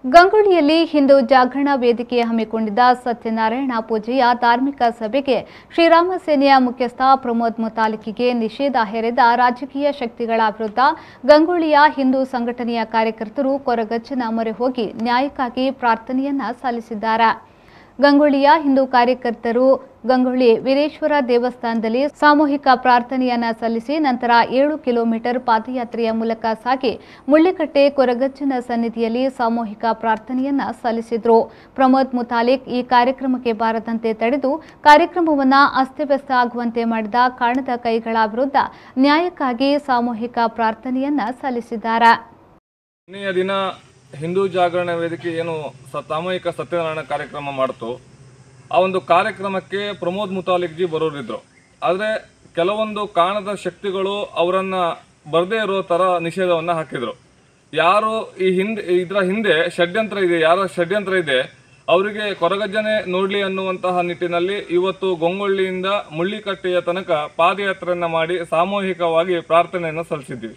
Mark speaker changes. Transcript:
Speaker 1: ಗಂಗೊಳ್ಳಿಯಲ್ಲಿ ಹಿಂದೂ ಜಾಗರಣ ವೇದಿಕೆ ಹಮ್ಮಿಕೊಂಡಿದ್ದ ಸತ್ಯನಾರಾಯಣ ಪೂಜೆಯ ಧಾರ್ಮಿಕ ಸಭೆಗೆ ಶ್ರೀರಾಮ ಸೇನೆಯ ಮುಖ್ಯಸ್ಥ ಪ್ರಮೋದ್ ಮುತಾಲಿಕ್ಗೆ ನಿಷೇಧ ಹೇರಿದ ರಾಜಕೀಯ ಶಕ್ತಿಗಳ ವಿರುದ್ಧ ಗಂಗೊಳ್ಳಿಯ ಹಿಂದೂ ಸಂಘಟನೆಯ ಕಾರ್ಯಕರ್ತರು ಕೊರಗಜ್ಜನ ಮೊರೆ ಹೋಗಿ ನ್ಯಾಯಕ್ಕಾಗಿ ಪ್ರಾರ್ಥನೆಯನ್ನ ಸಲ್ಲಿಸಿದ್ದಾರೆ. ಗಂಗೊಳ್ಳಿಯ ಹಿಂದೂ ಕಾರ್ಯಕರ್ತರು ಗಂಗೊಳ್ಳಿ ವೀರೇಶ್ವರ ದೇವಸ್ಥಾನದಲ್ಲಿ ಸಾಮೂಹಿಕ ಪ್ರಾರ್ಥನೆಯನ್ನ ಸಲ್ಲಿಸಿ ನಂತರ 7 ಕಿಲೋಮೀಟರ್ ಪಾದಯಾತ್ರೆಯ ಮೂಲಕ ಸಾಗಿ ಮುಳ್ಳಿಕಟ್ಟೆ ಕೊರಗಜ್ಜನ ಸನ್ನಿಧಿಯಲ್ಲಿ ಸಾಮೂಹಿಕ ಪ್ರಾರ್ಥನೆಯನ್ನ ಸಲ್ಲಿಸಿದರು. ಪ್ರಮೋದ್ ಮುತಾಲಿಕ್ ಈ ಕಾರ್ಯಕ್ರಮಕ್ಕೆ ಬಾರದಂತೆ ತಡೆದು ಕಾರ್ಯಕ್ರಮವನ್ನು ಅಸ್ತವ್ಯಸ್ತ ಆಗುವಂತೆ ಮಾಡಿದ ಕಾಣದ ಕೈಗಳ ವಿರುದ್ಧ ನ್ಯಾಯಕ್ಕಾಗಿ ಸಾಮೂಹಿಕ ಪ್ರಾರ್ಥನೆಯನ್ನ ಸಲ್ಲಿಸಿದ್ದಾರೆ.
Speaker 2: ಹಿಂದೂ ಜಾಗರಣ ವೇದಿಕೆ ಏನು ಸಾಮೂಹಿಕ ಸತ್ಯನಾರಾಯಣ ಕಾರ್ಯಕ್ರಮ ಮಾಡ್ತು, ಆ ಒಂದು ಕಾರ್ಯಕ್ರಮಕ್ಕೆ ಪ್ರಮೋದ್ ಮುತಾಲಿಕ್ ಜಿ ಬರೋರಿದ್ರು. ಆದರೆ ಕೆಲವೊಂದು ಕಾಣದ ಶಕ್ತಿಗಳು ಅವರನ್ನು ಬರದೇ ಇರೋ ಥರ ನಿಷೇಧವನ್ನು ಹಾಕಿದರು. ಯಾರು ಇದರ ಹಿಂದೆ ಷಡ್ಯಂತ್ರ ಇದೆ, ಯಾರ ಷಡ್ಯಂತ್ರ ಇದೆ ಅವರಿಗೆ ಕೊರಗಜ್ಜನೆ ನೋಡಲಿ ಅನ್ನುವಂತಹ ನಿಟ್ಟಿನಲ್ಲಿ ಇವತ್ತು ಗಂಗೊಳ್ಳಿಯಿಂದ ಮುಳ್ಳಿಕಟ್ಟೆಯ ತನಕ ಪಾದಯಾತ್ರೆಯನ್ನು ಮಾಡಿ ಸಾಮೂಹಿಕವಾಗಿ ಪ್ರಾರ್ಥನೆಯನ್ನು ಸಲ್ಲಿಸಿದ್ವಿ.